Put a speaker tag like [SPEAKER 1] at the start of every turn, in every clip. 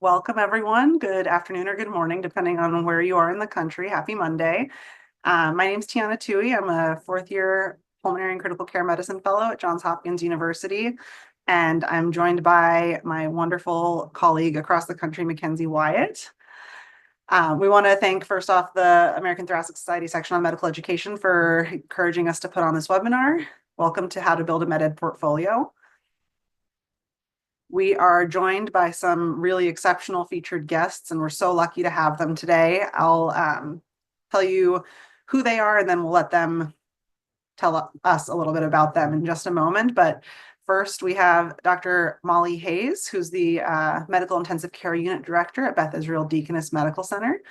[SPEAKER 1] welcome everyone. Good afternoon or good morning, depending on where you are in the country. Happy Monday. My name is Tijana Tuhy. I'm a fourth year Pulmonary and Critical Care Medicine Fellow at Johns Hopkins University. And I'm joined by my wonderful colleague across the country, MacKenzie Wyatt. We want to thank, first off, the American Thoracic Society section on medical education for encouraging us to put on this webinar. Welcome to How to Build a Med-Ed Portfolio. We are joined by some really exceptional featured guests, and we're so lucky to have them today. I'll tell you who they are, and then we'll let them tell us a little bit about them in just a moment. But first, we have Dr. Molly Hayes, who's the Medical Intensive Care Unit Director at Beth Israel Deaconess Medical Center.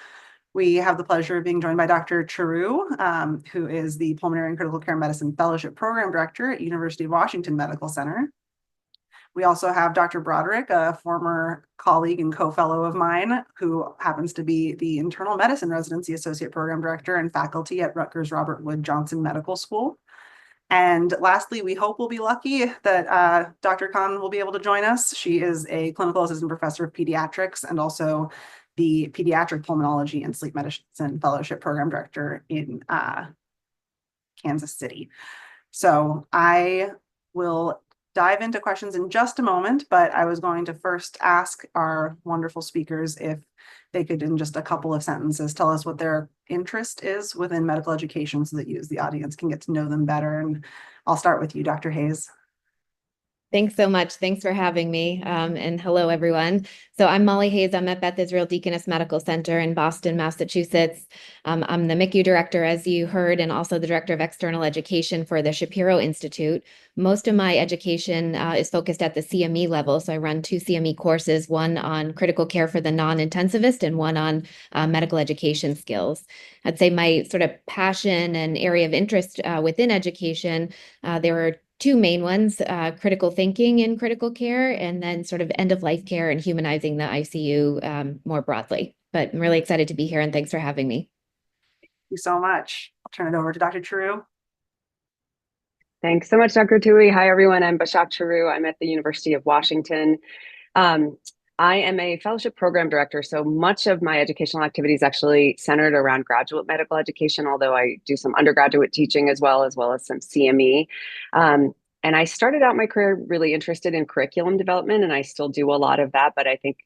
[SPEAKER 1] We have the pleasure of being joined by Dr. Çoruh, who is the Pulmonary and Critical Care Medicine Fellowship Program Director at University of Washington Medical Center. We also have Dr. Broderick, a former colleague and co-fellow of mine, who happens to be the Internal Medicine Residency Associate Program Director and faculty at Rutgers Robert Wood Johnson Medical School. And lastly, we hope we'll be lucky that Dr. Khan will be able to join us. She is a clinical assistant professor of pediatrics and also the Pediatric Pulmonology and Sleep Medicine Fellowship Program Director in Kansas City. So I will dive into questions in just a moment, but I was going to first ask our wonderful speakers if they could, in just a couple of sentences, tell us what their interest is within medical education so that you as the audience can get to know them better. And I'll start with you, Dr. Hayes.
[SPEAKER 2] Thanks so much. Thanks for having me. And hello, everyone. So I'm Molly Hayes. I'm at Beth Israel Deaconess Medical Center in Boston, Massachusetts. I'm the MICU director, as you heard, and also the director of external education for the Shapiro Institute. Most of my education is focused at the CME level. So I run 2 CME courses, one on critical care for the non-intensivist and one on medical education skills. I'd say my sort of passion and area of interest within education, there were 2 main ones, critical thinking in critical care, and then sort of end-of-life care and humanizing the ICU more broadly. But I'm really excited to be here, and thanks for having me.
[SPEAKER 1] Thank you so much. I'll turn it over to Dr. Çoruh.
[SPEAKER 3] Thanks so much, Dr. Tuhy. Hi, everyone. I'm Başak Çoruh. I'm at the University of Washington. I am a fellowship program director, so much of my educational activity is actually centered around graduate medical education, although I do some undergraduate teaching as well as some CME. And I started out my career really interested in curriculum development, and I still do a lot of that, but I think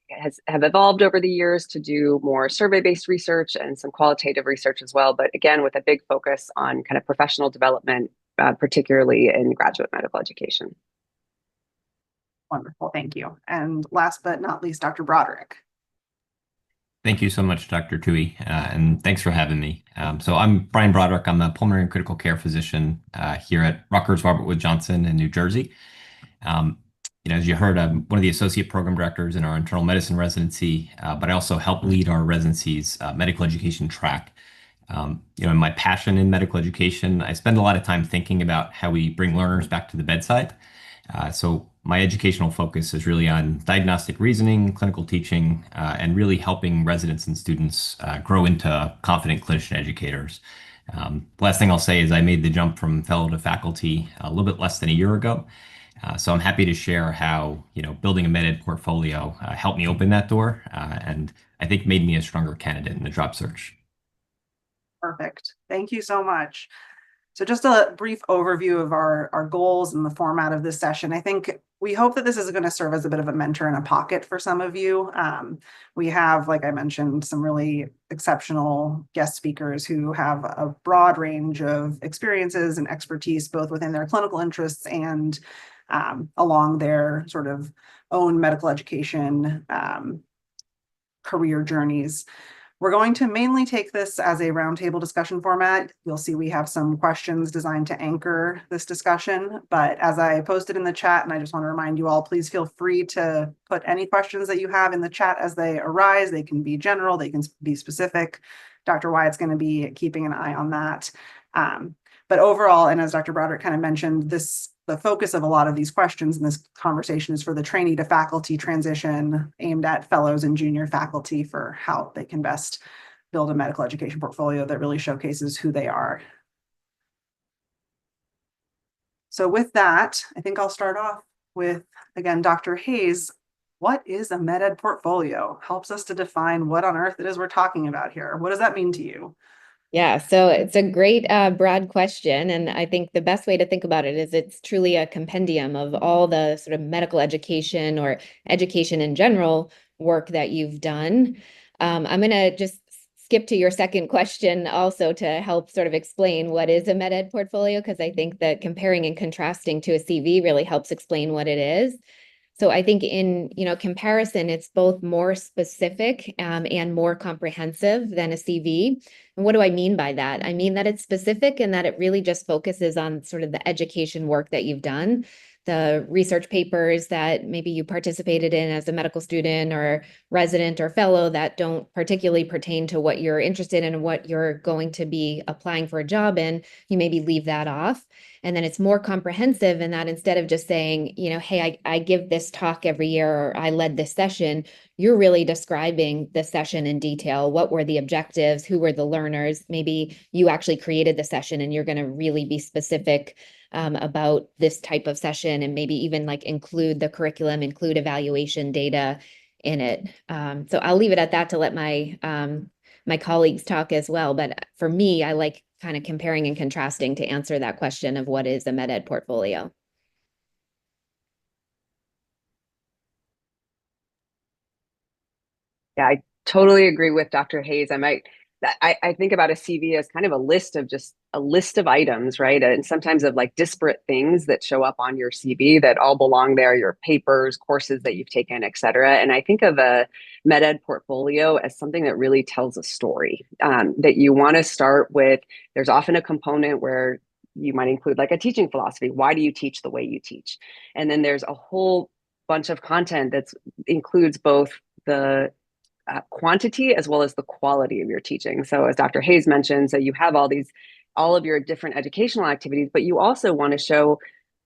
[SPEAKER 3] have evolved over the years to do more survey-based research and some qualitative research as well, but again, with a big focus on kind of professional development, particularly in graduate medical education.
[SPEAKER 1] Wonderful, thank you. And last but not least, Dr. Broderick.
[SPEAKER 4] Thank you so much, Dr. Tuhy, and thanks for having me. So I'm Bryan Broderick. I'm a pulmonary and critical care physician here at Rutgers Robert Wood Johnson in New Jersey. As you heard, I'm one of the associate program directors in our internal medicine residency, but I also help lead our residency's medical education track. In my passion in medical education, I spend a lot of time thinking about how we bring learners back to the bedside. So my educational focus is really on diagnostic reasoning, clinical teaching, and really helping residents and students grow into confident clinician educators. The last thing I'll say is I made the jump from fellow to faculty a little bit less than a year ago. So I'm happy to share how, building a med-ed portfolio helped me open that door, and I think made me a stronger candidate in the job search.
[SPEAKER 1] Perfect. Thank you so much. So just a brief overview of our goals and the format of this session. I think we hope that this is going to serve as a bit of a mentor in a pocket for some of you. We have, like I mentioned, some really exceptional guest speakers who have a broad range of experiences and expertise, both within their clinical interests and along their sort of own medical education career journeys. We're going to mainly take this as a roundtable discussion format. You'll see we have some questions designed to anchor this discussion, but as I posted in the chat, and I just want to remind you all, please feel free to put any questions that you have in the chat as they arise. They can be general, they can be specific. Dr. Wyatt's going to be keeping an eye on that. But overall, and as Dr. Broderick kind of mentioned, the focus of a lot of these questions in this conversation is for the trainee to faculty transition aimed at fellows and junior faculty for how they can best build a medical education portfolio that really showcases who they are. So with that, I think I'll start off with, again, Dr. Hayes. what is a med ed portfolio? Helps us to define what on earth it is we're talking about here. What does that mean to you?
[SPEAKER 2] Yeah, so it's a great broad question. And I think the best way to think about it is it's truly a compendium of all the sort of medical education or education in general work that you've done. I'm going to just skip to your second question also to help sort of explain what is a med ed portfolio, because I think that comparing and contrasting to a CV really helps explain what it is. So I think in, comparison, it's both more specific and more comprehensive than a CV. And what do I mean by that? I mean that it's specific and that it really just focuses on sort of the education work that you've done, the research papers that maybe you participated in as a medical student or resident or fellow that don't particularly pertain to what you're interested in and what you're going to be applying for a job in. You maybe leave that off. And then it's more comprehensive in that instead of just saying, hey, I give this talk every year or I led this session, you're really describing the session in detail. What were the objectives? Who were the learners? Maybe you actually created the session and you're going to really be specific about this type of session and maybe even like include the curriculum, include evaluation data in it. So I'll leave it at that to let my my colleagues talk as well. But for me, I like kind of comparing and contrasting to answer that question of what is a med ed portfolio.
[SPEAKER 3] Yeah, I totally agree with Dr. Hayes. I think about a CV as kind of a list of items, right? And sometimes of like disparate things that show up on your CV that all belong there, your papers, courses that you've taken, et cetera. And I think of a med ed portfolio as something that really tells a story, that you want to start with. There's often a component where you might include like a teaching philosophy. Why do you teach the way you teach? And then there's a whole bunch of content that includes both the quantity as well as the quality of your teaching. So as Dr. Hayes mentioned, so you have all of your different educational activities, but you also want to show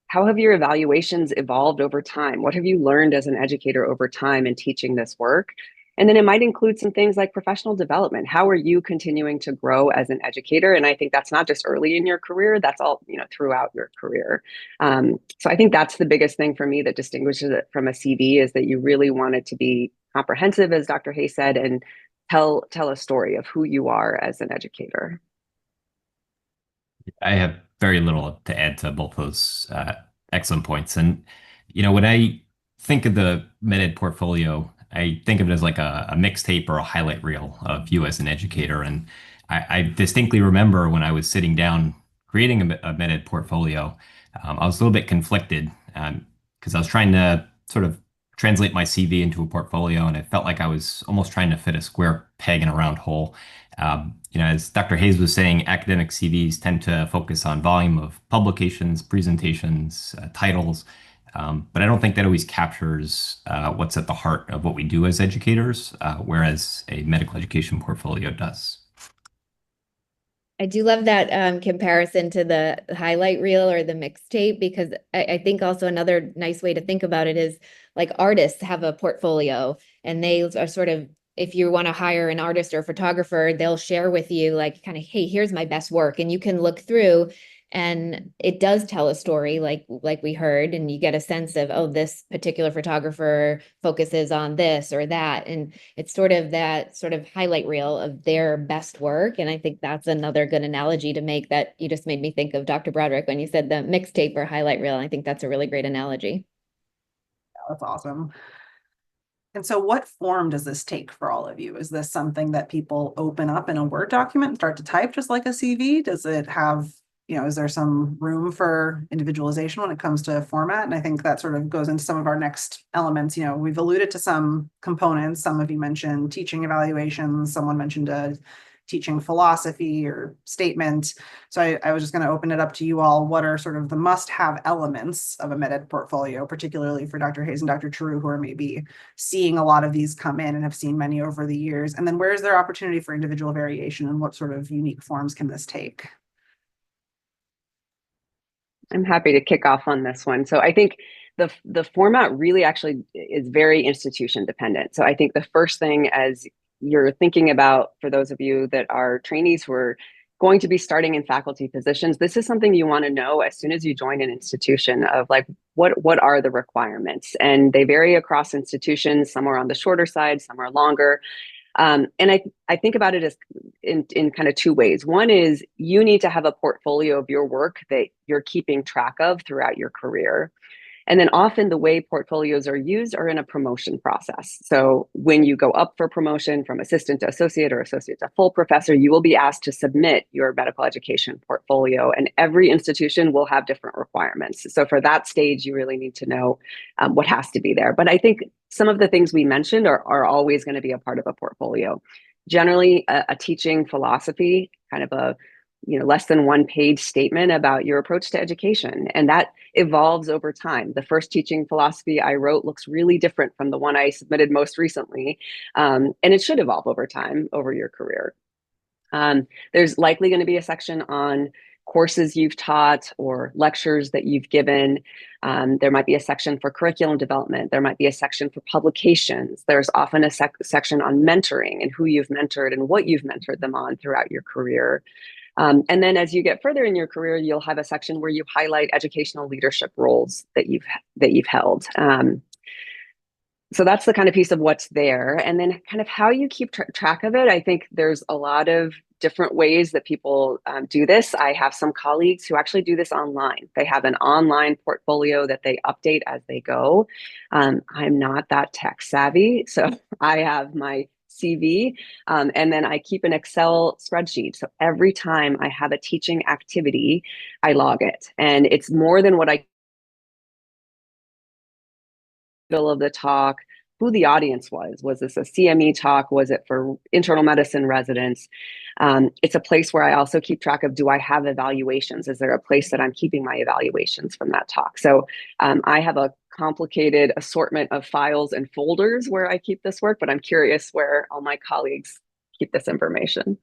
[SPEAKER 3] how have your evaluations evolved over time? What have you learned as an educator over time in teaching this work? And then it might include some things like professional development. How are you continuing to grow as an educator? And I think that's not just early in your career, that's all, throughout your career. So I think that's the biggest thing for me that distinguishes it from a CV is that you really want it to be comprehensive, as Dr. Hayes said, and tell a story of who you are as an educator.
[SPEAKER 4] I have very little to add to both those excellent points. And, when I think of the med ed portfolio, I think of it as like a mixtape or a highlight reel of you as an educator. And I distinctly remember when I was sitting down creating a med ed portfolio, I was a little bit conflicted because I was trying to sort of translate my CV into a portfolio, and it felt like I was almost trying to fit a square peg in a round hole. As Dr. Hayes was saying, academic CVs tend to focus on volume of publications, presentations, titles, but I don't think that always captures what's at the heart of what we do as educators, whereas a medical education portfolio does.
[SPEAKER 2] I do love that comparison to the highlight reel or the mixtape, because I think also another nice way to think about it is like artists have a portfolio and they are sort of, if you want to hire an artist or photographer, they'll share with you like kind of, hey, here's my best work. And you can look through and it does tell a story like we heard, and you get a sense of, oh, this particular photographer focuses on this or that. And it's sort of that sort of highlight reel of their best work. And I think that's another good analogy to make that you just made me think of Dr. Broderick when you said the mixtape or highlight reel. I think that's a really great analogy.
[SPEAKER 1] Yeah, that's awesome. And so what form does this take for all of you? Is this something that people open up in a Word document and start to type just like a CV? Does it have, is there some room for individualization when it comes to format? And I think that sort of goes into some of our next elements. We've alluded to some components. Some of you mentioned teaching evaluations. Someone mentioned a teaching philosophy or statement. So I was just going to open it up to you all. What are sort of the must-have elements of a med ed portfolio, particularly for Dr. Hayes and Dr. Çoruh, who are maybe seeing a lot of these come in and have seen many over the years? And then where is there opportunity for individual variation, and what sort of unique forms can this take?
[SPEAKER 3] I'm happy to kick off on this one. So I think the format really actually is very institution dependent. So I think the first thing, as you're thinking about, for those of you that are trainees who are going to be starting in faculty positions, this is something you want to know as soon as you join an institution of like, what are the requirements? And they vary across institutions. Some are on the shorter side, some are longer. And I think about it as in kind of two ways. One is you need to have a portfolio of your work that you're keeping track of throughout your career. And then often the way portfolios are used are in a promotion process. So when you go up for promotion from assistant to associate or associate to full professor, you will be asked to submit your medical education portfolio, and every institution will have different requirements. So for that stage, you really need to know what has to be there. But I think some of the things we mentioned are always going to be a part of a portfolio. Generally, a teaching philosophy, kind of a less than 1 page statement about your approach to education. And that evolves over time. The first teaching philosophy I wrote looks really different from the one I submitted most recently. And it should evolve over time, over your career. There's likely going to be a section on courses you've taught or lectures that you've given. There might be a section for curriculum development. There might be a section for publications. There's often a section on mentoring and who you've mentored and what you've mentored them on throughout your career. And then as you get further in your career, you'll have a section where you highlight educational leadership roles that you've held. So that's the kind of piece of what's there. And then kind of how you keep track of it. I think there's a lot of different ways that people do this. I have some colleagues who actually do this online. They have an online portfolio that they update as they go. I'm not that tech savvy, so I have my CV, and then I keep an Excel spreadsheet. So every time I have a teaching activity, I log it. And it's more than what I middle of the talk, who the audience was. Was this a CME talk? Was it for internal medicine residents? It's a place where I also keep track of, do I have evaluations? Is there a place that I'm keeping my evaluations from that talk? So I have a complicated assortment of files and folders where I keep this work, but I'm curious where all my colleagues keep this information.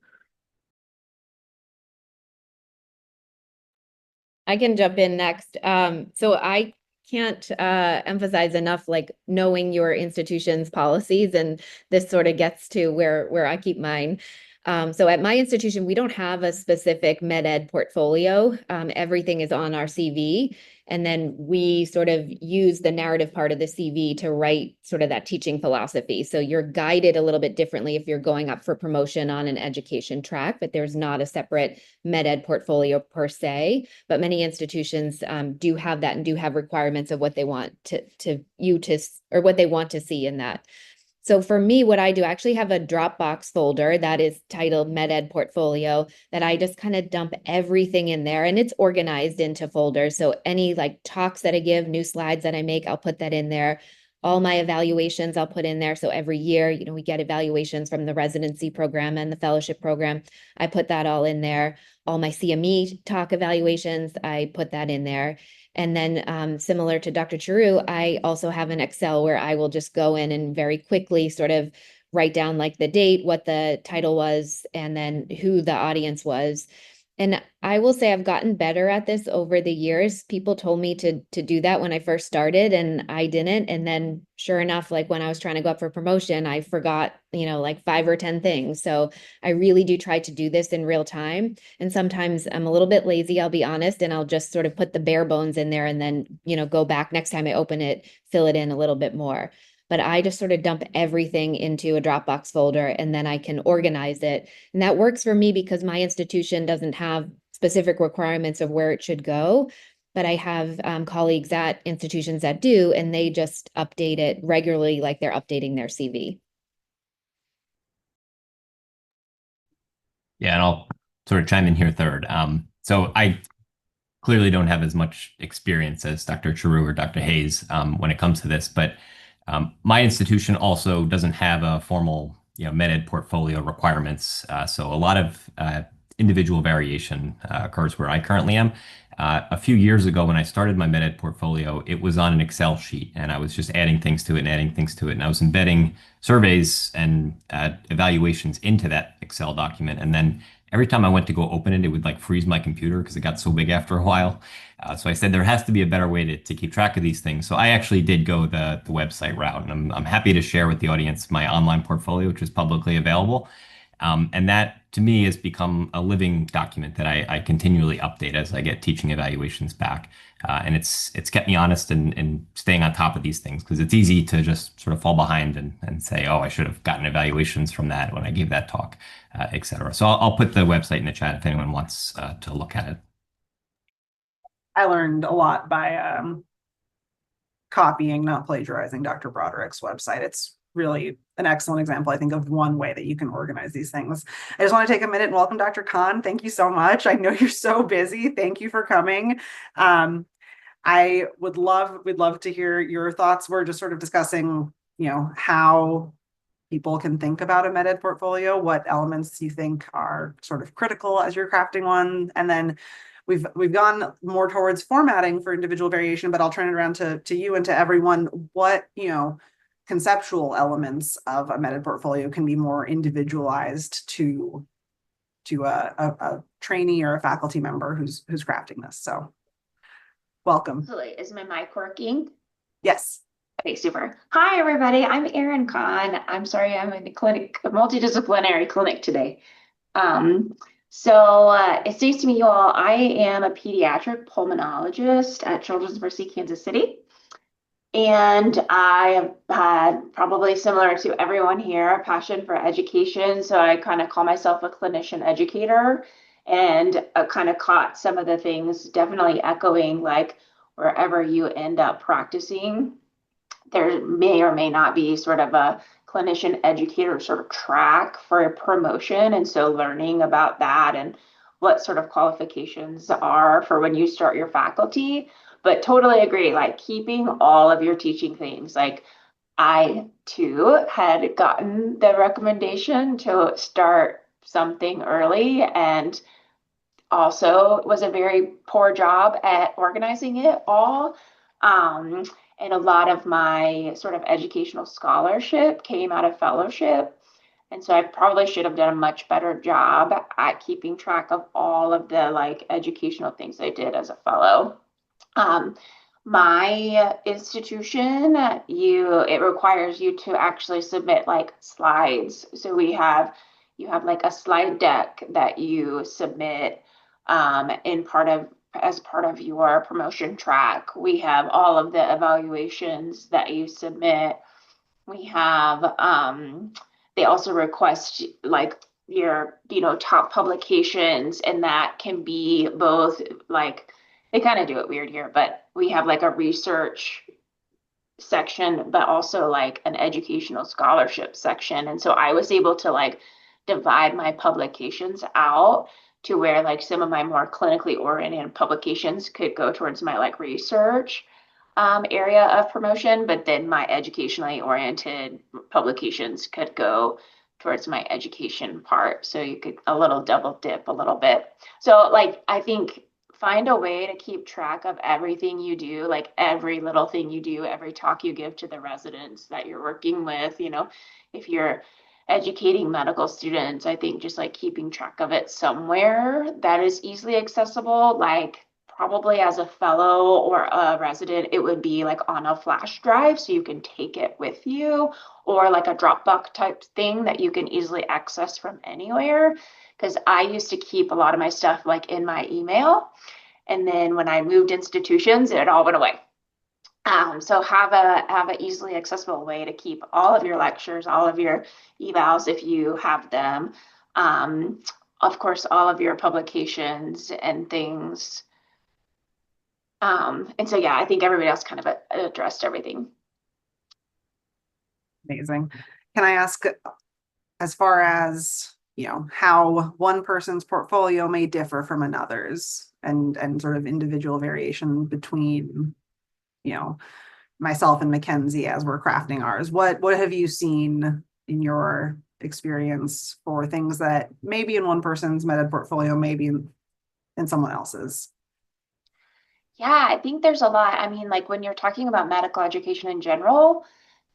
[SPEAKER 2] I can jump in next. So I can't emphasize enough, like knowing your institution's policies, and this sort of gets to where I keep mine. So at my institution, we don't have a specific med ed portfolio. Everything is on our CV. And then we sort of use the narrative part of the CV to write sort of that teaching philosophy. So you're guided a little bit differently if you're going up for promotion on an education track, but there's not a separate med ed portfolio per se. But many institutions do have that and do have requirements of what they want or what they want to see in that. So for me, what I do, I actually have a Dropbox folder that is titled Med Ed Portfolio that I just kind of dump everything in there, and it's organized into folders. So any like talks that I give, new slides that I make, I'll put that in there. All my evaluations I'll put in there. So every year, we get evaluations from the residency program and the fellowship program. I put that all in there. All my CME talk evaluations, I put that in there. And then similar to Dr. Çoruh, I also have an Excel where I will just go in and very quickly sort of write down like the date, what the title was, and then who the audience was. And I will say I've gotten better at this over the years. People told me to do that when I first started, and I didn't. And then sure enough, like when I was trying to go up for promotion, I forgot, like 5 or 10 things. So I really do try to do this in real time. And sometimes I'm a little bit lazy, I'll be honest, and I'll just sort of put the bare bones in there and then, go back next time I open it, fill it in a little bit more. But I just sort of dump everything into a Dropbox folder and then I can organize it. And that works for me because my institution doesn't have specific requirements of where it should go. But I have colleagues at institutions that do, and they just update it regularly like they're updating their CV.
[SPEAKER 4] Yeah, and I'll sort of chime in here third. So I clearly don't have as much experience as Dr. Çoruh or Dr. Hayes when it comes to this, but my institution also doesn't have a formal, med ed portfolio requirements. So a lot of individual variation occurs where I currently am. A few years ago, when I started my med ed portfolio, it was on an Excel sheet, and I was just adding things to it and adding things to it. And I was embedding surveys and evaluations into that Excel document. And then every time I went to go open it, it would like freeze my computer because it got so big after a while. So I said there has to be a better way to keep track of these things. So I actually did go the website route, and I'm happy to share with the audience my online portfolio, which is publicly available. And that to me has become a living document that I continually update as I get teaching evaluations back. And it's kept me honest and staying on top of these things, because it's easy to just sort of fall behind and say, oh, I should have gotten evaluations from that when I gave that talk, et cetera. So I'll put the website in the chat if anyone wants to look at it.
[SPEAKER 1] I learned a lot by copying, not plagiarizing Dr. Broderick's website. It's really an excellent example, I think, of one way that you can organize these things. I just want to take a minute and welcome Dr. Khan. Thank you so much. I know you're so busy. Thank you for coming. We'd love to hear your thoughts. We're just sort of discussing, how people can think about a med ed portfolio, what elements you think are sort of critical as you're crafting one. And then we've gone more towards formatting for individual variation, but I'll turn it around to you and to everyone. What, conceptual elements of a med ed portfolio can be more individualized to a trainee or a faculty member who's crafting this. So welcome.
[SPEAKER 5] Absolutely. Is my mic working?
[SPEAKER 1] Yes.
[SPEAKER 5] Okay, super. Hi, everybody. I'm Erin Khan. I'm sorry, I'm in the clinic, a multidisciplinary clinic today. So it's nice to meet you all. I am a pediatric pulmonologist at Children's University, Kansas City. And I have had, probably similar to everyone here, a passion for education. So I kind of call myself a clinician educator, and kind of caught some of the things definitely echoing, like wherever you end up practicing, there may or may not be sort of a clinician educator sort of track for a promotion. And so learning about that and what sort of qualifications are for when you start your faculty. But totally agree, like keeping all of your teaching things. Like I too had gotten the recommendation to start something early, and also was a very poor job at organizing it all. And a lot of my sort of educational scholarship came out of fellowship. And so I probably should have done a much better job at keeping track of all of the like educational things I did as a fellow. My institution, it requires you to actually submit like slides. So you have like a slide deck that you submit as part of your promotion track. We have all of the evaluations that you submit. We have they also request like your top publications, and that can be both like, they kind of do it weird here, but we have like a research section, but also like an educational scholarship section. And so I was able to like divide my publications out to where like some of my more clinically oriented publications could go towards my like research area of promotion, but then my educationally oriented publications could go towards my education part. So you could a little double dip a little bit. So like, I think find a way to keep track of everything you do, like every little thing you do, every talk you give to the residents that you're working with. If you're educating medical students, I think just like keeping track of it somewhere that is easily accessible, like probably as a fellow or a resident, it would be like on a flash drive so you can take it with you, or like a Dropbox type thing that you can easily access from anywhere. Because I used to keep a lot of my stuff like in my email. And then when I moved institutions, it all went away. So have a easily accessible way to keep all of your lectures, all of your evals, if you have them. Of course, all of your publications and things. And so, yeah, I think everybody else kind of addressed everything.
[SPEAKER 1] Amazing. Can I ask, as far as, how one person's portfolio may differ from another's, and sort of individual variation between, myself and MacKenzie as we're crafting ours, what have you seen in your experience for things that maybe in one person's med ed portfolio, maybe in someone else's?
[SPEAKER 5] Yeah, I think there's a lot. I mean, like when you're talking about medical education in general,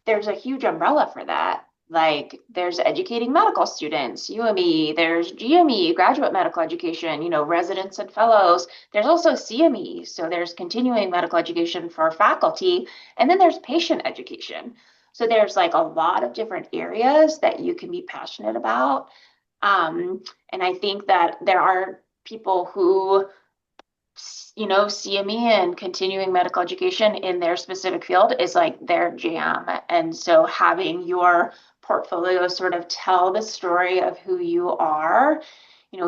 [SPEAKER 5] there's a huge umbrella for that. Like there's educating medical students, UME, there's GME, graduate medical education, residents and fellows. There's also CME. So there's continuing medical education for faculty, and then there's patient education. So there's like a lot of different areas that you can be passionate about. And I think that there are people who, CME and continuing medical education in their specific field is like their jam. And so having your portfolio sort of tell the story of who you are,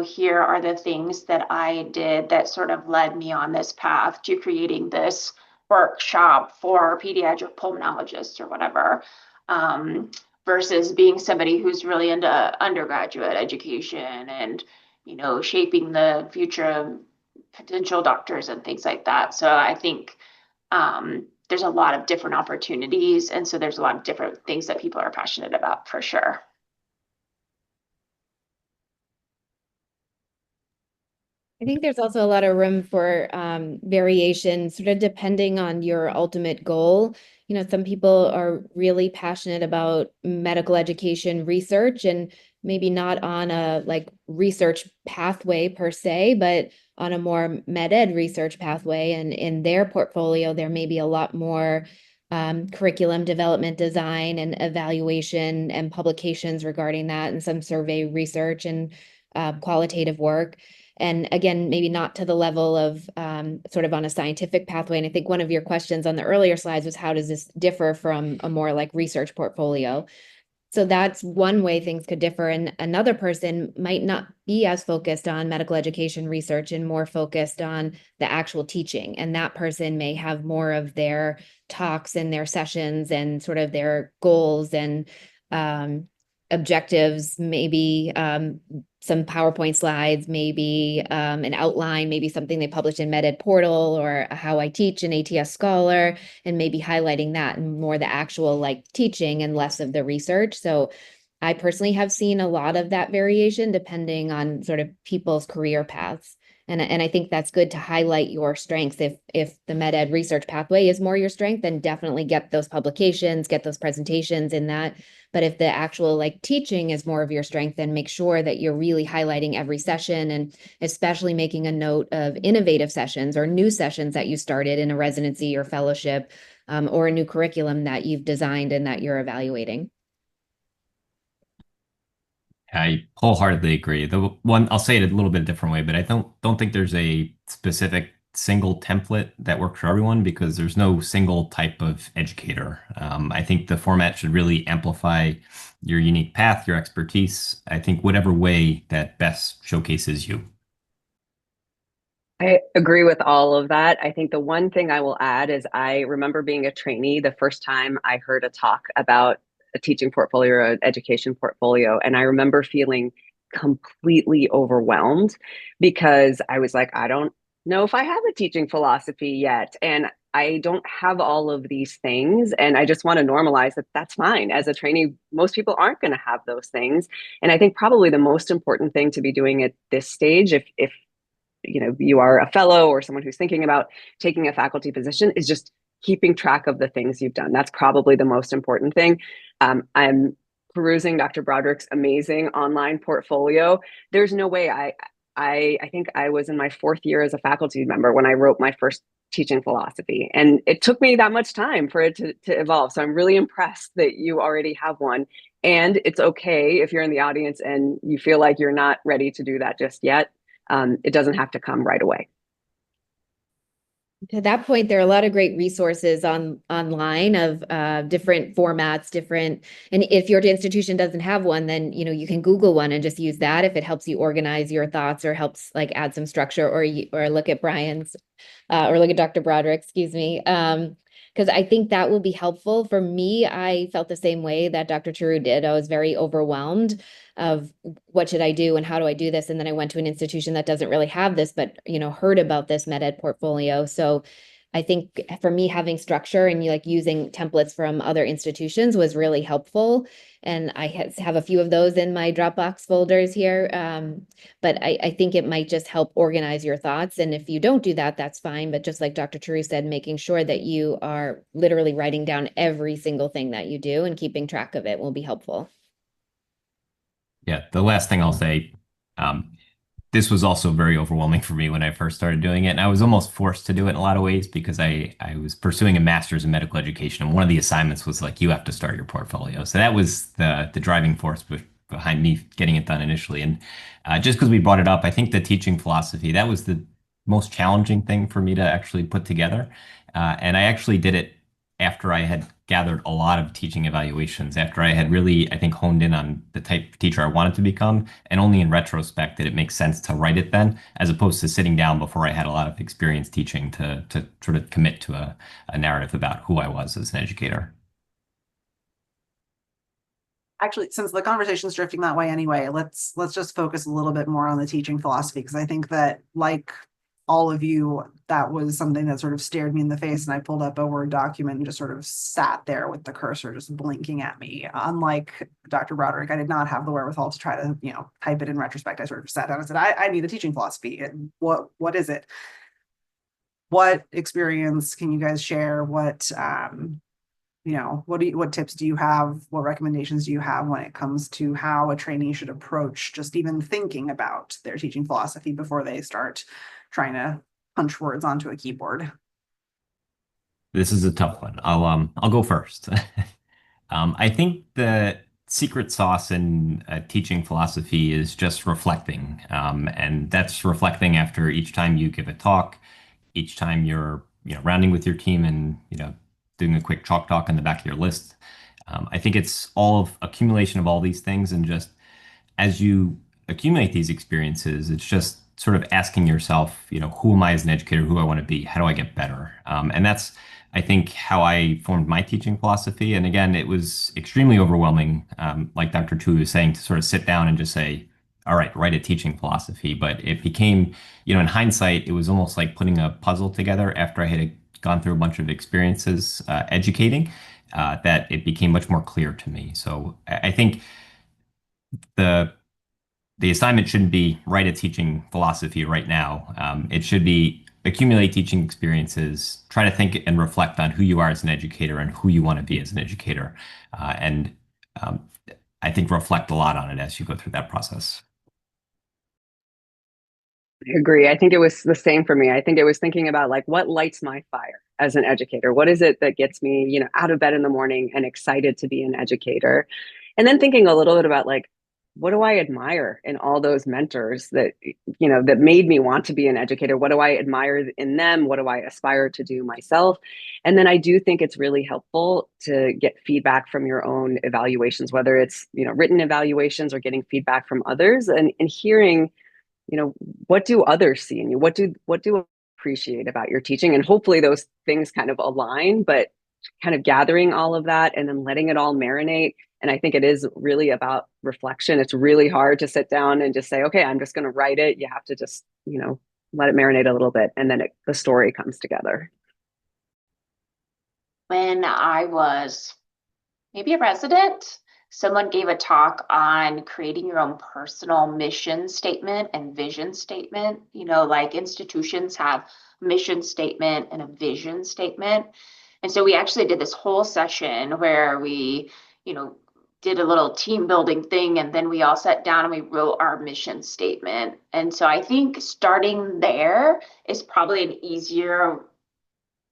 [SPEAKER 5] here are the things that I did that sort of led me on this path to creating this workshop for pediatric pulmonologists or whatever, versus being somebody who's really into undergraduate education and, shaping the future of potential doctors and things like that. So I think there's a lot of different opportunities. And so there's a lot of different things that people are passionate about for sure.
[SPEAKER 2] I think there's also a lot of room for variation, sort of depending on your ultimate goal. Some people are really passionate about medical education research and maybe not on a research pathway per se, but on a more med ed research pathway. And in their portfolio, there may be a lot more curriculum development, design, and evaluation and publications regarding that, and some survey research and qualitative work. And again, maybe not to the level of sort of on a scientific pathway. And I think one of your questions on the earlier slides was, how does this differ from a more research portfolio? So that's one way things could differ. And another person might not be as focused on medical education research and more focused on the actual teaching. And that person may have more of their talks and their sessions and sort of their goals and objectives, maybe some PowerPoint slides, maybe an outline, maybe something they published in MedEd Portal or How I Teach an ATS Scholar, and maybe highlighting that and more the actual teaching and less of the research. So I personally have seen a lot of that variation depending on sort of people's career paths. And I think that's good to highlight your strengths. If the med ed research pathway is more your strength, then definitely get those publications, get those presentations in that. But if the actual teaching is more of your strength, then make sure that you're really highlighting every session, and especially making a note of innovative sessions or new sessions that you started in a residency or fellowship, or a new curriculum that you've designed and that you're evaluating.
[SPEAKER 4] I wholeheartedly agree. The one, I'll say it a little bit different way, but I don't think there's a specific single template that works for everyone, because there's no single type of educator. I think the format should really amplify your unique path, your expertise. I think whatever way that best showcases you.
[SPEAKER 3] I agree with all of that. I think the one thing I will add is I remember being a trainee the first time I heard a talk about a teaching portfolio or an education portfolio. And I remember feeling completely overwhelmed, because I was like, I don't know if I have a teaching philosophy yet. And I don't have all of these things. And I just want to normalize that that's fine. As a trainee, most people aren't going to have those things. And I think probably the most important thing to be doing at this stage, if you are a fellow or someone who's thinking about taking a faculty position, is just keeping track of the things you've done. That's probably the most important thing. I'm perusing Dr. Broderick's amazing online portfolio. There's no way I think I was in my 4th year as a faculty member when I wrote my first teaching philosophy. And it took me that much time for it to evolve. So I'm really impressed that you already have one. And it's okay if you're in the audience and you feel like you're not ready to do that just yet. It doesn't have to come right away.
[SPEAKER 2] To that point, there are a lot of great resources online of different formats, and if your institution doesn't have one, then you can Google one and just use that if it helps you organize your thoughts or helps add some structure, or look at Bryan's or look at Dr. Broderick, excuse me. Because I think that will be helpful. For me, I felt the same way that Dr. Çoruh did. I was very overwhelmed of what should I do and how do I do this? And then I went to an institution that doesn't really have this, but heard about this med ed portfolio. So I think for me, having structure and using templates from other institutions was really helpful. And I have a few of those in my Dropbox folders here. But I think it might just help organize your thoughts. And if you don't do that, that's fine. But just like Dr. Çoruh said, making sure that you are literally writing down every single thing that you do and keeping track of it will be helpful.
[SPEAKER 4] Yeah, the last thing I'll say, this was also very overwhelming for me when I first started doing it. And I was almost forced to do it in a lot of ways, because I was pursuing a master's in medical education. And one of the assignments was you have to start your portfolio. So that was the driving force behind me getting it done initially. And just because we brought it up, I think the teaching philosophy, that was the most challenging thing for me to actually put together. And I actually did it after I had gathered a lot of teaching evaluations, after I had really, I think, honed in on the type of teacher I wanted to become. And only in retrospect did it make sense to write it then, as opposed to sitting down before I had a lot of experience teaching to sort of commit to a narrative about who I was as an educator.
[SPEAKER 1] Actually, since the conversation's drifting that way anyway, let's just focus a little bit more on the teaching philosophy, because I think that, like all of you, that was something that sort of stared me in the face, and I pulled up a Word document and just sort of sat there with the cursor just blinking at me. Unlike Dr. Broderick, I did not have the wherewithal to try to, type it in retrospect. I sort of sat down and said, I need a teaching philosophy. And what is it? What experience can you guys share? What what tips do you have? What recommendations do you have when it comes to how a trainee should approach just even thinking about their teaching philosophy before they start trying to punch words onto a keyboard?
[SPEAKER 4] This is a tough one. I'll go first. I think the secret sauce in teaching philosophy is just reflecting, and that's reflecting after each time you give a talk, each time you're rounding with your team and doing a quick chalk talk on the back of your list. I think it's all of accumulation of all these things, and just as you accumulate these experiences, it's just sort of asking yourself, who am I as an educator? Who do I want to be? How do I get better? And that's, I think, how I formed my teaching philosophy. And again, it was extremely overwhelming, like Dr. Tuhy was saying, to sort of sit down and just say, all right, write a teaching philosophy. But it became, in hindsight, it was almost like putting a puzzle together after I had gone through a bunch of experiences educating, that it became much more clear to me. So I think the assignment shouldn't be write a teaching philosophy right now. It should be accumulate teaching experiences, try to think and reflect on who you are as an educator and who you want to be as an educator. And I think reflect a lot on it as you go through that process.
[SPEAKER 3] I agree. I think it was the same for me. I think it was thinking about what lights my fire as an educator? What is it that gets me, out of bed in the morning and excited to be an educator? And then thinking a little bit about what do I admire in all those mentors that, that made me want to be an educator? What do I admire in them? What do I aspire to do myself? And then I do think it's really helpful to get feedback from your own evaluations, whether it's, written evaluations or getting feedback from others, and hearing, what do others see in you? What do appreciate about your teaching? And hopefully those things kind of align, but kind of gathering all of that and then letting it all marinate. And I think it is really about reflection. It's really hard to sit down and just say, okay, I'm just going to write it. You have to just, let it marinate a little bit, and then the story comes together.
[SPEAKER 5] When I was maybe a resident, someone gave a talk on creating your own personal mission statement and vision statement. Like institutions have a mission statement and a vision statement. And so we actually did this whole session where we, did a little team building thing, and then we all sat down and we wrote our mission statement. And so I think starting there is probably an easier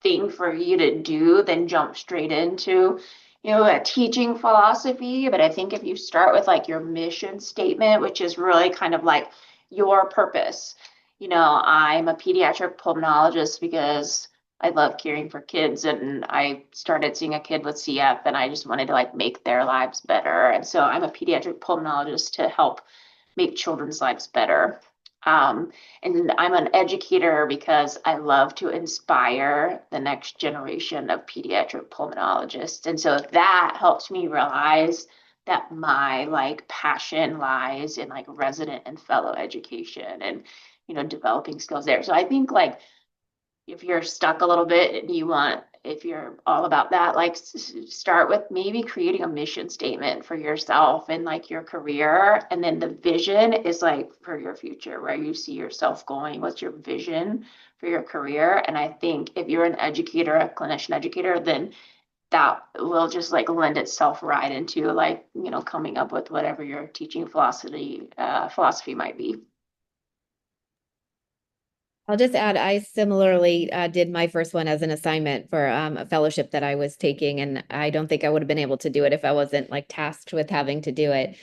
[SPEAKER 5] thing for you to do than jump straight into a teaching philosophy. But I think if you start with your mission statement, which is really kind of like your purpose, I'm a pediatric pulmonologist because I love caring for kids, and I started seeing a kid with CF and I just wanted to make their lives better. And so I'm a pediatric pulmonologist to help make children's lives better. And I'm an educator because I love to inspire the next generation of pediatric pulmonologists. And so that helps me realize that my passion lies in resident and fellow education and, developing skills there. So I think if you're stuck a little bit and if you're all about that, start with maybe creating a mission statement for yourself and your career. And then the vision is for your future, where you see yourself going. What's your vision for your career? And I think if you're an educator, a clinician educator, then that will just lend itself right into coming up with whatever your teaching philosophy might be.
[SPEAKER 2] I'll just add, I similarly did my first one as an assignment for a fellowship that I was taking, and I don't think I would have been able to do it if I wasn't tasked with having to do it.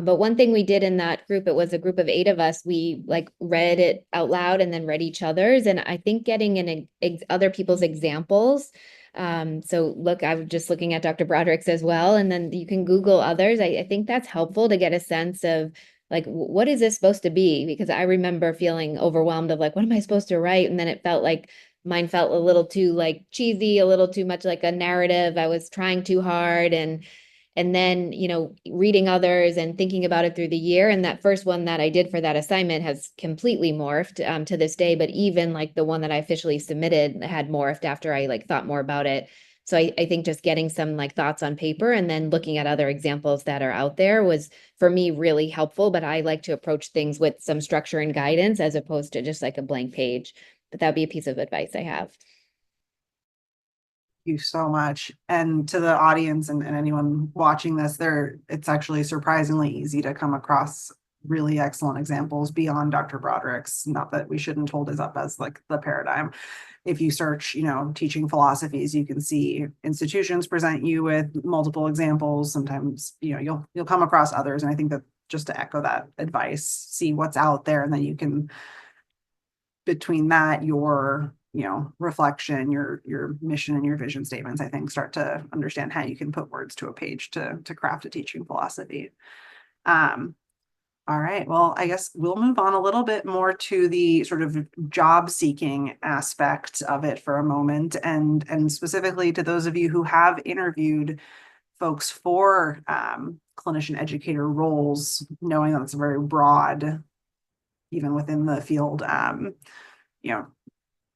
[SPEAKER 2] But one thing we did in that group, it was a group of 8 of us, we like read it out loud and then read each other's. And I think getting in other people's examples. So look, I'm just looking at Dr. Broderick's as well, and then you can Google others. I think that's helpful to get a sense of like, what is this supposed to be? Because I remember feeling overwhelmed of like, what am I supposed to write? And then it felt like mine felt a little too like cheesy, a little too much like a narrative. I was trying too hard. And then, reading others and thinking about it through the year. And that first one that I did for that assignment has completely morphed to this day. But even like the one that I officially submitted had morphed after I like thought more about it. So I think just getting some like thoughts on paper and then looking at other examples that are out there was for me really helpful. But I like to approach things with some structure and guidance as opposed to just like a blank page. But that would be a piece of advice I have.
[SPEAKER 1] You so much. And to the audience and anyone watching this, it's actually surprisingly easy to come across really excellent examples beyond Dr. Broderick's. Not that we shouldn't hold his up as like the paradigm. If you search, teaching philosophies, you can see institutions present you with multiple examples. Sometimes, you'll come across others. And I think that just to echo that advice, see what's out there, and then you can, between that, your reflection, your mission and your vision statements, I think, start to understand how you can put words to a page to craft a teaching philosophy. All right, well, I guess we'll move on a little bit more to the sort of job seeking aspect of it for a moment, and specifically to those of you who have interviewed folks for clinician educator roles, knowing that it's very broad, even within the field,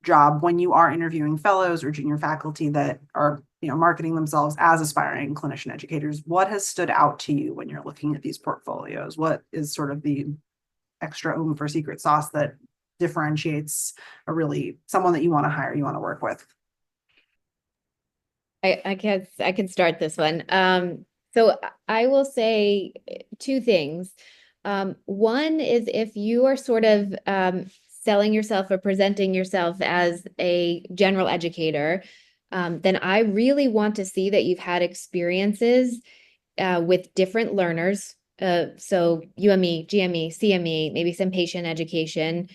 [SPEAKER 1] job. When you are interviewing fellows or junior faculty that are marketing themselves as aspiring clinician educators, what has stood out to you when you're looking at these portfolios? What is sort of the extra oomph or secret sauce that differentiates someone that you want to hire, you want to work with?
[SPEAKER 2] I can start this one. So I will say 2 things. One is if you are sort of selling yourself or presenting yourself as a general educator, then I really want to see that you've had experiences with different learners. So UME, GME, CME, maybe some patient education,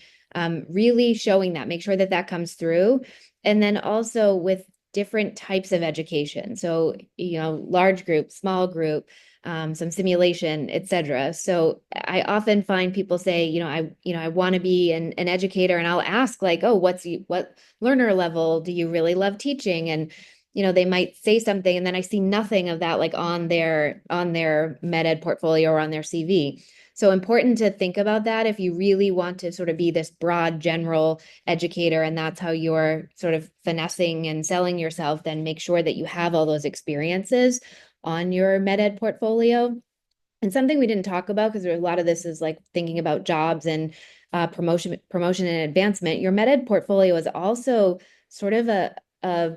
[SPEAKER 2] really showing that, make sure that comes through. And then also with different types of education. So, large group, small group, some simulation, etc. So I often find people say, I want to be an educator, and I'll ask like, oh, what learner level do you really love teaching? And, they might say something, and then I see nothing of that like on their med ed portfolio or on their CV. So important to think about that if you really want to sort of be this broad general educator, and that's how you're sort of finessing and selling yourself, then make sure that you have all those experiences on your med ed portfolio. And something we didn't talk about, because a lot of this is like thinking about jobs and promotion and advancement. Your med ed portfolio is also sort of a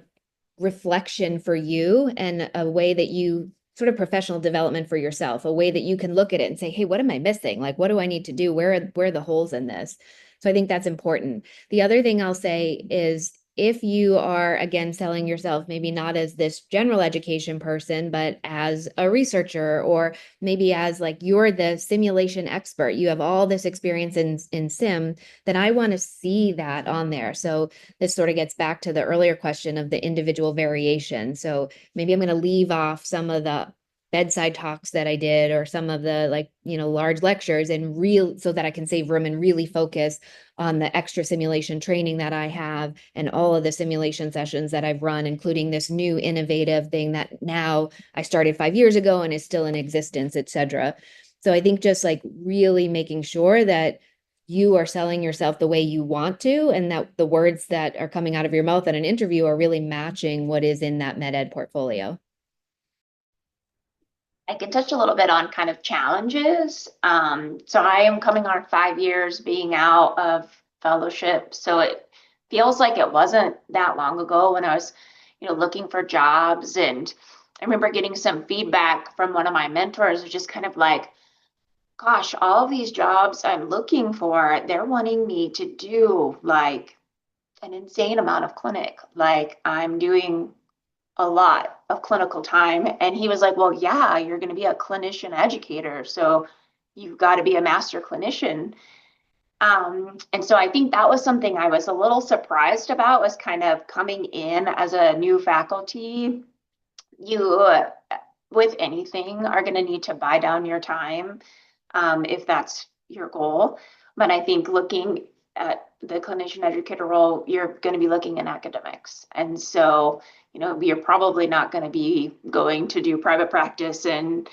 [SPEAKER 2] reflection for you and a way that you sort of professional development for yourself, a way that you can look at it and say, hey, what am I missing? Like, what do I need to do? Where are the holes in this? So I think that's important. The other thing I'll say is if you are, again, selling yourself, maybe not as this general education person, but as a researcher, or maybe as like you're the simulation expert, you have all this experience in sim, then I want to see that on there. So this sort of gets back to the earlier question of the individual variation. So maybe I'm going to leave off some of the bedside talks that I did, or some of the large lectures, and so that I can save room and really focus on the extra simulation training that I have and all of the simulation sessions that I've run, including this new innovative thing that now I started 5 years ago and is still in existence, etc. So I think just like really making sure that you are selling yourself the way you want to, and that the words that are coming out of your mouth at an interview are really matching what is in that med ed portfolio.
[SPEAKER 5] I can touch a little bit on kind of challenges. So I am coming on 5 years being out of fellowship. So it feels like it wasn't that long ago when I was, looking for jobs. And I remember getting some feedback from one of my mentors, which is kind of like, gosh, all of these jobs I'm looking for, they're wanting me to do like an insane amount of clinic. Like I'm doing a lot of clinical time. And he was like, well, yeah, you're going to be a clinician educator, so you've got to be a master clinician. And so I think that was something I was a little surprised about, was kind of coming in as a new faculty. You, with anything, are going to need to buy down your time, if that's your goal. But I think looking at the clinician educator role, you're going to be looking in academics. And so, you're probably not going to be going to do private practice and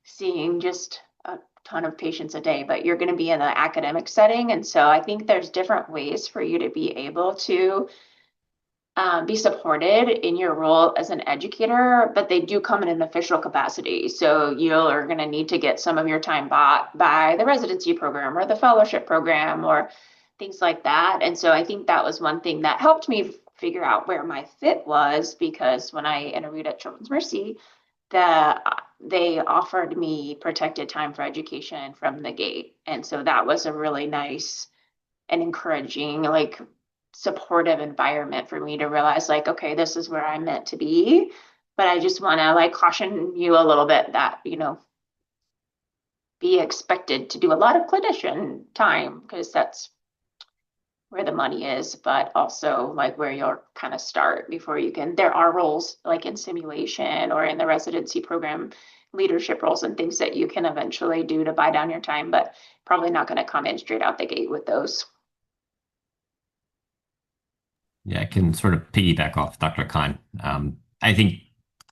[SPEAKER 5] seeing just a ton of patients a day, but you're going to be in an academic setting. And so I think there's different ways for you to be able to be supported in your role as an educator, but they do come in an official capacity. So you are going to need to get some of your time bought by the residency program or the fellowship program or things like that. And so I think that was one thing that helped me figure out where my fit was, because when I interviewed at Children's Mercy, they offered me protected time for education from the gate. And so that was a really nice and encouraging, supportive environment for me to realize, okay, this is where I'm meant to be. But I just want to caution you a little bit that, be expected to do a lot of clinician time, because that's where the money is, but also where you'll kind of start before you can. There are roles in simulation or in the residency program, leadership roles and things that you can eventually do to buy down your time, but probably not going to come in straight out the gate with those.
[SPEAKER 4] Yeah, I can sort of piggyback off Dr. Khan. I think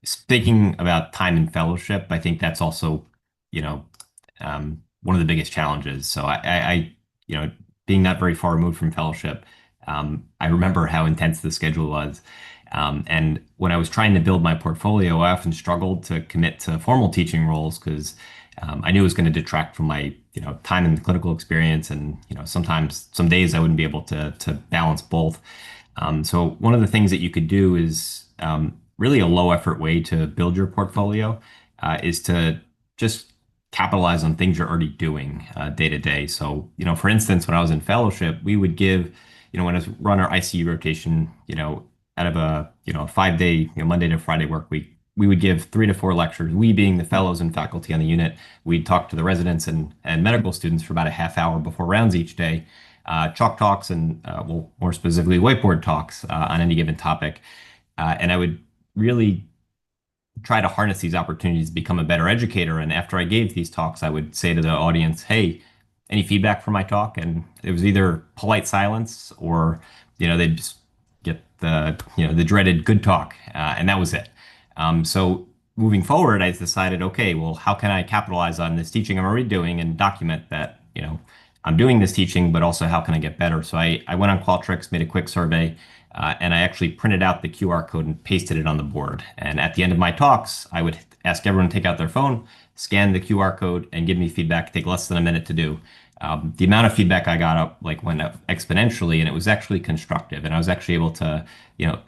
[SPEAKER 4] speaking about time in fellowship, I think that's also, one of the biggest challenges. So being not very far removed from fellowship, I remember how intense the schedule was. And when I was trying to build my portfolio, I often struggled to commit to formal teaching roles because I knew it was going to detract from my, time in the clinical experience. And, sometimes some days I wouldn't be able to balance both. So one of the things that you could do is really a low effort way to build your portfolio is to just capitalize on things you're already doing day to day. So, for instance, when I was in fellowship, we would give, when I was run our ICU rotation, out of a, 5-day, Monday to Friday work week, we would give 3 to 4 lectures. We being the fellows and faculty on the unit, we'd talk to the residents and medical students for about a half hour before rounds each day. Chalk talks and, more specifically, whiteboard talks on any given topic. And I would really try to harness these opportunities to become a better educator. And after I gave these talks, I would say to the audience, hey, any feedback from my talk? And it was either polite silence or, they'd just get the dreaded good talk. And that was it. So moving forward, I decided, okay, well, how can I capitalize on this teaching I'm already doing and document that, I'm doing this teaching, but also how can I get better? So I went on Qualtrics, made a quick survey, and I actually printed out the QR code and pasted it on the board. And at the end of my talks, I would ask everyone to take out their phone, scan the QR code, and give me feedback. Take less than a minute to do. The amount of feedback I got up went up exponentially, and it was actually constructive. And I was actually able to,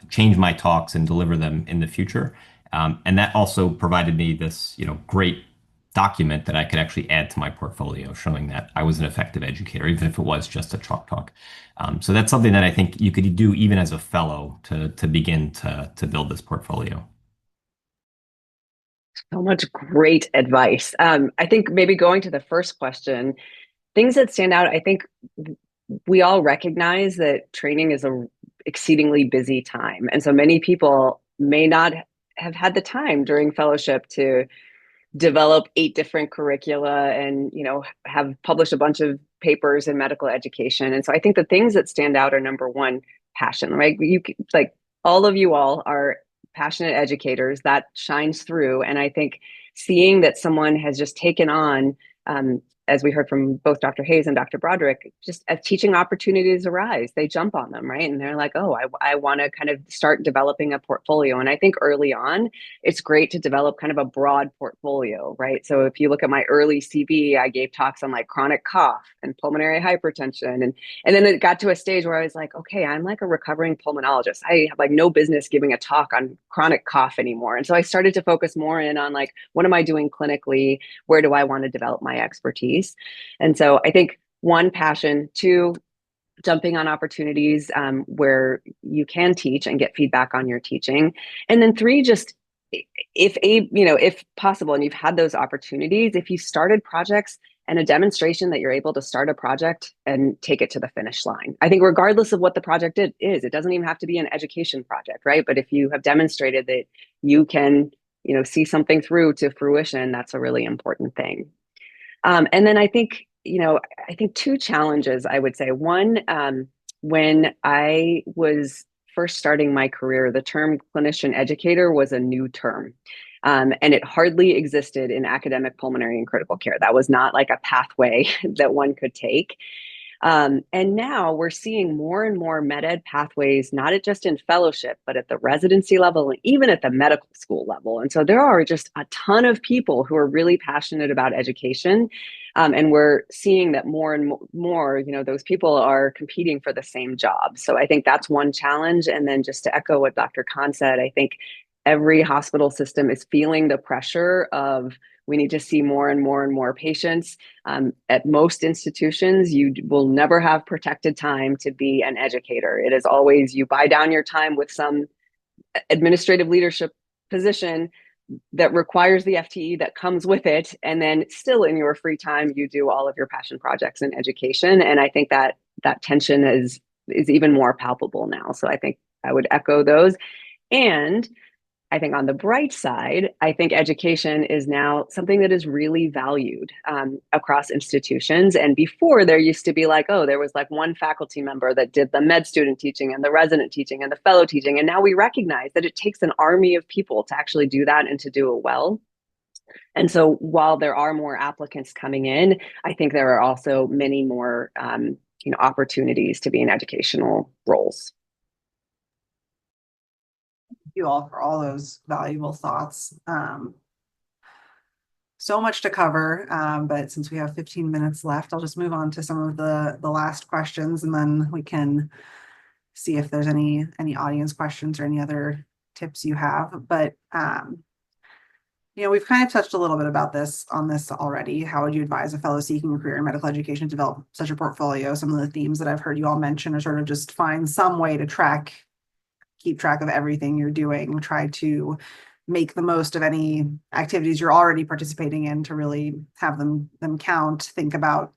[SPEAKER 4] change my talks and deliver them in the future. And that also provided me this, great document that I could actually add to my portfolio, showing that I was an effective educator, even if it was just a chalk talk. So that's something that I think you could do even as a fellow to begin to build this portfolio.
[SPEAKER 3] So much great advice. I think maybe going to the first question, things that stand out, I think we all recognize that training is a exceedingly busy time. And so many people may not have had the time during fellowship to develop 8 different curricula and, have published a bunch of papers in medical education. And so I think the things that stand out are, number one, passion, right? All of you all are passionate educators. That shines through. And I think seeing that someone has just taken on, as we heard from both Dr. Hayes and Dr. Broderick, just as teaching opportunities arise, they jump on them, right? And they're like, oh, I want to kind of start developing a portfolio. And I think early on, it's great to develop kind of a broad portfolio, right? So if you look at my early CV, I gave talks on chronic cough and pulmonary hypertension. And then it got to a stage where I was like, okay, I'm a recovering pulmonologist. I have no business giving a talk on chronic cough anymore. And so I started to focus more in on what am I doing clinically? Where do I want to develop my expertise? And so I think 1, passion, 2, jumping on opportunities where you can teach and get feedback on your teaching. And then 3, just if possible, and you've had those opportunities, if you started projects and a demonstration that you're able to start a project and take it to the finish line. I think regardless of what the project is, it doesn't even have to be an education project, right? But if you have demonstrated that you can, see something through to fruition, that's a really important thing. And then I think 2 challenges, I would say. One, when I was first starting my career, the term clinician educator was a new term. And it hardly existed in academic pulmonary and critical care. That was not like a pathway that one could take. And now we're seeing more and more med ed pathways, not just in fellowship, but at the residency level and even at the medical school level. And so there are just a ton of people who are really passionate about education. And we're seeing that more and more, those people are competing for the same job. So I think that's one challenge. And then just to echo what Dr. Khan said, I think every hospital system is feeling the pressure of, we need to see more and more and more patients. At most institutions, you will never have protected time to be an educator. It is always, you buy down your time with some administrative leadership position that requires the FTE that comes with it. And then still in your free time, you do all of your passion projects in education. And I think that tension is even more palpable now. So I think I would echo those. And I think on the bright side, I think education is now something that is really valued across institutions. And before, there used to be like, oh, there was like one faculty member that did the med student teaching and the resident teaching and the fellow teaching. And now we recognize that it takes an army of people to actually do that and to do it well. And so while there are more applicants coming in, I think there are also many more opportunities to be in educational roles.
[SPEAKER 1] You all for all those valuable thoughts. So much to cover, but since we have 15 minutes left, I'll just move on to some of the last questions, and then we can see if there's any audience questions or any other tips you have. But we've kind of touched a little bit about this already. How would you advise a fellow seeking a career in medical education to develop such a portfolio? Some of the themes that I've heard you all mention are sort of just find some way to keep track of everything you're doing, try to make the most of any activities you're already participating in to really have them count. Think about,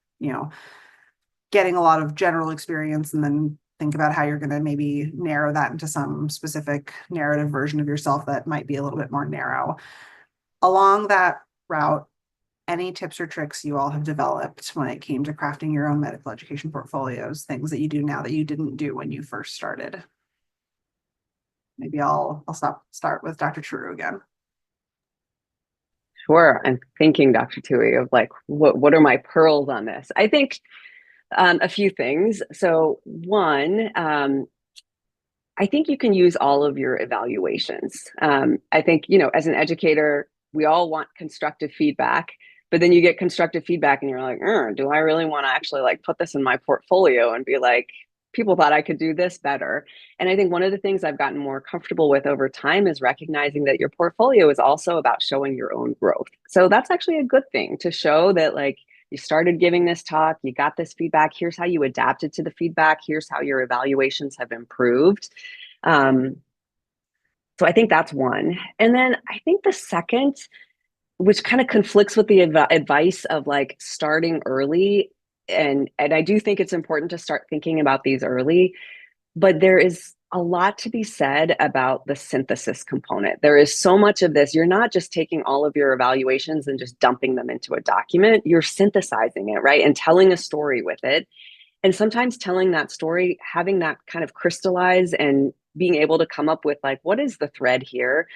[SPEAKER 1] getting a lot of general experience, and then think about how you're going to maybe narrow that into some specific narrative version of yourself that might be a little bit more narrow. Along that route, any tips or tricks you all have developed when it came to crafting your own medical education portfolios, things that you do now that you didn't do when you first started? Maybe I'll start with Dr. Çoruh again.
[SPEAKER 3] Sure. I'm thinking, Dr. Tuhy, of like, what are my pearls on this? I think a few things. So one, I think you can use all of your evaluations. I think, as an educator, we all want constructive feedback, but then you get constructive feedback and you're like, do I really want to actually like put this in my portfolio and be like, people thought I could do this better. And I think one of the things I've gotten more comfortable with over time is recognizing that your portfolio is also about showing your own growth. So that's actually a good thing, to show that like you started giving this talk, you got this feedback, here's how you adapted to the feedback, here's how your evaluations have improved. So I think that's one. And then I think the second, which kind of conflicts with the advice of like starting early, and I do think it's important to start thinking about these early, but there is a lot to be said about the synthesis component. There is so much of this. You're not just taking all of your evaluations and just dumping them into a document. You're synthesizing it, right? And telling a story with it. And sometimes telling that story, having that kind of crystallize and being able to come up with like, what is the thread here?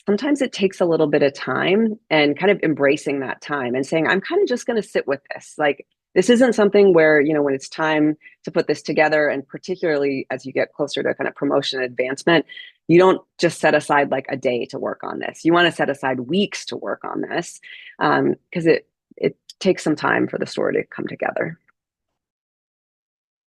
[SPEAKER 3] Sometimes it takes a little bit of time, and kind of embracing that time and saying, I'm kind of just going to sit with this. Like, this isn't something where, when it's time to put this together, and particularly as you get closer to kind of promotion and advancement, you don't just set aside like a day to work on this. You want to set aside weeks to work on this, because it takes some time for the story to come together.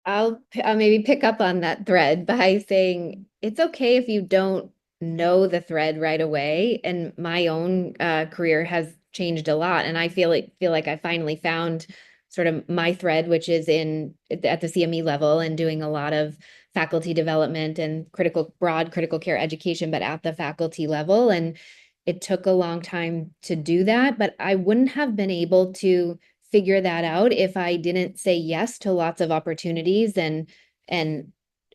[SPEAKER 2] I'll maybe pick up on that thread by saying it's okay if you don't know the thread right away. And my own career has changed a lot, and I feel like I finally found sort of my thread, which is at the CME level and doing a lot of faculty development and broad critical care education, but at the faculty level. And it took a long time to do that, but I wouldn't have been able to figure that out if I didn't say yes to lots of opportunities and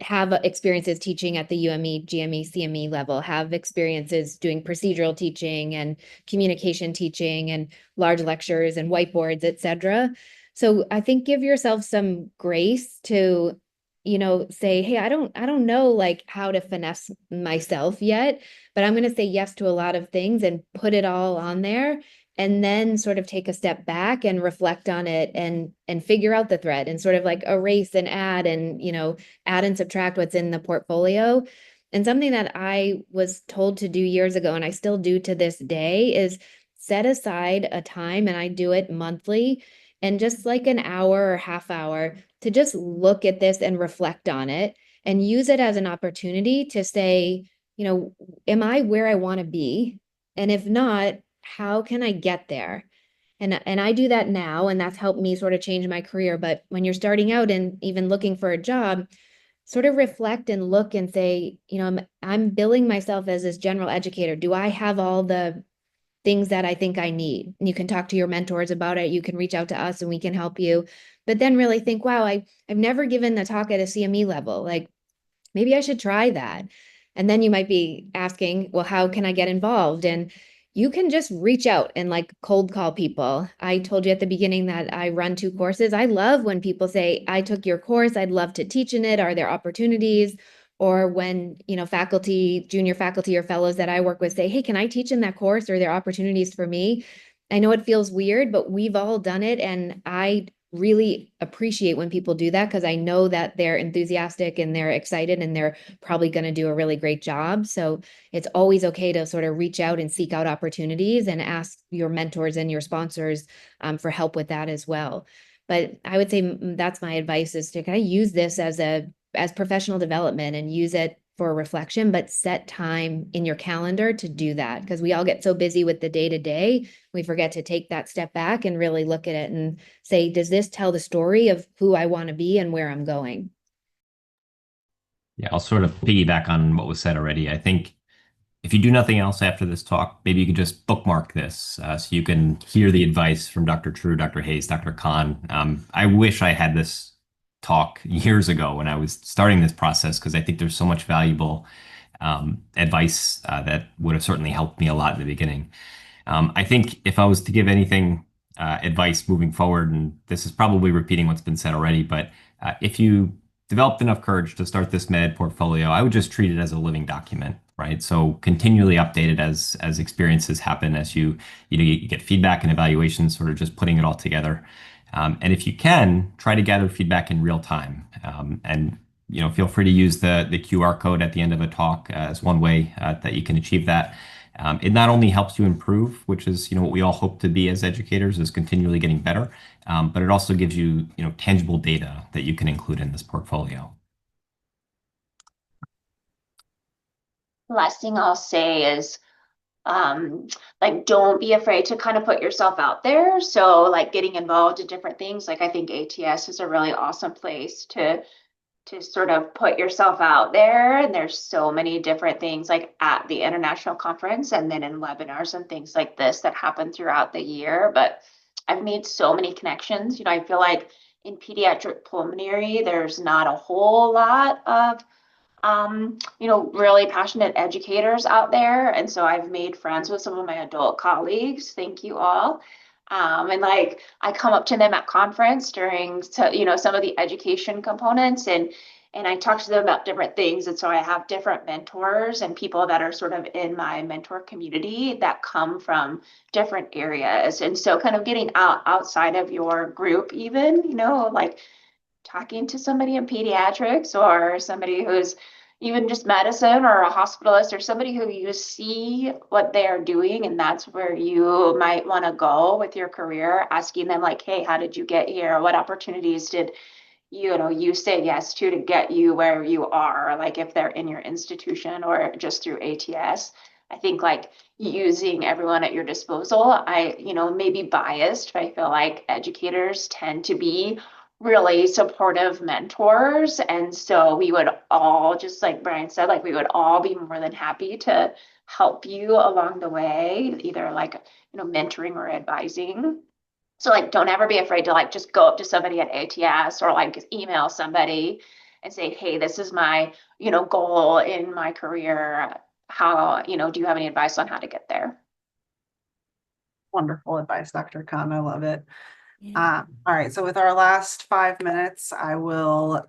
[SPEAKER 2] have experiences teaching at the UME, GME, CME level, have experiences doing procedural teaching and communication teaching and large lectures and whiteboards, et cetera. So I think give yourself some grace to, say, hey, I don't know like how to finesse myself yet, but I'm going to say yes to a lot of things and put it all on there, and then sort of take a step back and reflect on it and figure out the thread and sort of like erase and add and, add and subtract what's in the portfolio. And something that I was told to do years ago, and I still do to this day, is set aside a time, and I do it monthly, and just like an hour or half hour to just look at this and reflect on it and use it as an opportunity to say, am I where I want to be? And if not, how can I get there? And I do that now, and that's helped me sort of change my career. But when you're starting out and even looking for a job, sort of reflect and look and say, I'm billing myself as this general educator. Do I have all the things that I think I need? And you can talk to your mentors about it. You can reach out to us and we can help you. But then really think, wow, I've never given a talk at a CME level. Like, maybe I should try that. And then you might be asking, well, how can I get involved? And you can just reach out and like cold call people. I told you at the beginning that I run 2 courses. I love when people say, I took your course, I'd love to teach in it. Are there opportunities? Or when, faculty, junior faculty or fellows that I work with say, hey, can I teach in that course? Are there opportunities for me? I know it feels weird, but we've all done it. And I really appreciate when people do that, because I know that they're enthusiastic and they're excited and they're probably going to do a really great job. So it's always okay to sort of reach out and seek out opportunities and ask your mentors and your sponsors for help with that as well. But I would say that's my advice, is to kind of use this as professional development and use it for reflection, but set time in your calendar to do that, because we all get so busy with the day-to-day, we forget to take that step back and really look at it and say, does this tell the story of who I want to be and where I'm going?
[SPEAKER 4] Yeah, I'll sort of piggyback on what was said already. I think if you do nothing else after this talk, maybe you could just bookmark this so you can hear the advice from Dr. True, Dr. Hayes, Dr. Khan. I wish I had this talk years ago when I was starting this process, because I think there's so much valuable advice that would have certainly helped me a lot in the beginning. I think if I was to give anything advice moving forward, and this is probably repeating what's been said already, but if you developed enough courage to start this med portfolio, I would just treat it as a living document, right? So continually update it as experiences happen, as you get feedback and evaluations, sort of just putting it all together. And if you can, try to gather feedback in real time. And feel free to use the QR code at the end of a talk as one way that you can achieve that. It not only helps you improve, which is what we all hope to be as educators, is continually getting better, but it also gives you tangible data that you can include in this portfolio.
[SPEAKER 5] Last thing I'll say is, like, don't be afraid to kind of put yourself out there. So like getting involved in different things, like I think ATS is a really awesome place to sort of put yourself out there. And there's so many different things like at the international conference and then in webinars and things like this that happen throughout the year. But I've made so many connections. I feel like in pediatric pulmonary, there's not a whole lot of really passionate educators out there. And so I've made friends with some of my adult colleagues. Thank you all. And like, I come up to them at conference during, some of the education components and I talk to them about different things. And so I have different mentors and people that are sort of in my mentor community that come from different areas. And so kind of getting outside of your group, even, like talking to somebody in pediatrics or somebody who's even just medicine or a hospitalist or somebody who you see what they're doing, and that's where you might want to go with your career, asking them like, hey, how did you get here? What opportunities did you say yes to get you where you are? Like if they're in your institution or just through ATS. I think like using everyone at your disposal, maybe biased, but I feel like educators tend to be really supportive mentors. And so we would all, just like Bryan said, like we would all be more than happy to help you along the way, either like, mentoring or advising. So like, don't ever be afraid to like just go up to somebody at ATS or like email somebody and say, hey, this is my, goal in my career. How, do you have any advice on how to get there?
[SPEAKER 1] Wonderful advice, Dr. Khan. I love it.
[SPEAKER 6] Yeah.
[SPEAKER 1] All right, so with our last 5 minutes, I will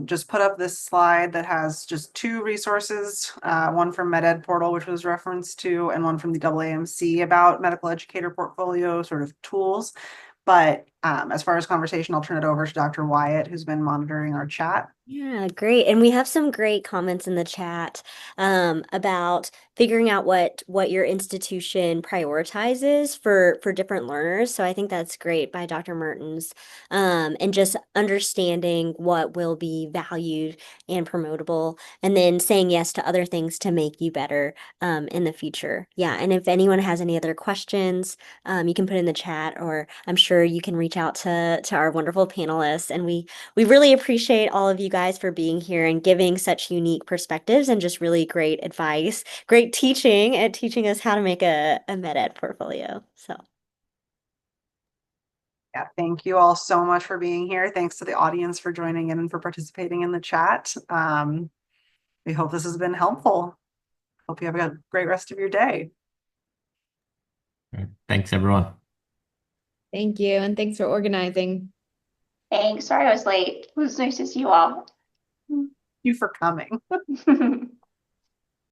[SPEAKER 1] just put up this slide that has just 2 resources, one from MedEd Portal, which was referenced to, and one from the AAMC about medical educator portfolio sort of tools. But as far as conversation, I'll turn it over to Dr. Wyatt, who's been monitoring our chat.
[SPEAKER 6] Yeah, great. And we have some great comments in the chat about figuring out what your institution prioritizes for different learners. So I think that's great by Dr. Mertens. And just understanding what will be valued and promotable, and then saying yes to other things to make you better in the future. Yeah. And if anyone has any other questions, you can put in the chat, or I'm sure you can reach out to our wonderful panelists. And we really appreciate all of you guys for being here and giving such unique perspectives and just really great advice, great teaching and teaching us how to make a med-ed portfolio. So
[SPEAKER 1] Yeah, thank you all so much for being here. Thanks to the audience for joining in and for participating in the chat. We hope this has been helpful. Hope you have a great rest of your day.
[SPEAKER 4] Thanks, everyone.
[SPEAKER 2] Thank you. And thanks for organizing.
[SPEAKER 5] Thanks. Sorry I was late. It was nice to see you all.
[SPEAKER 1] Thank you for coming.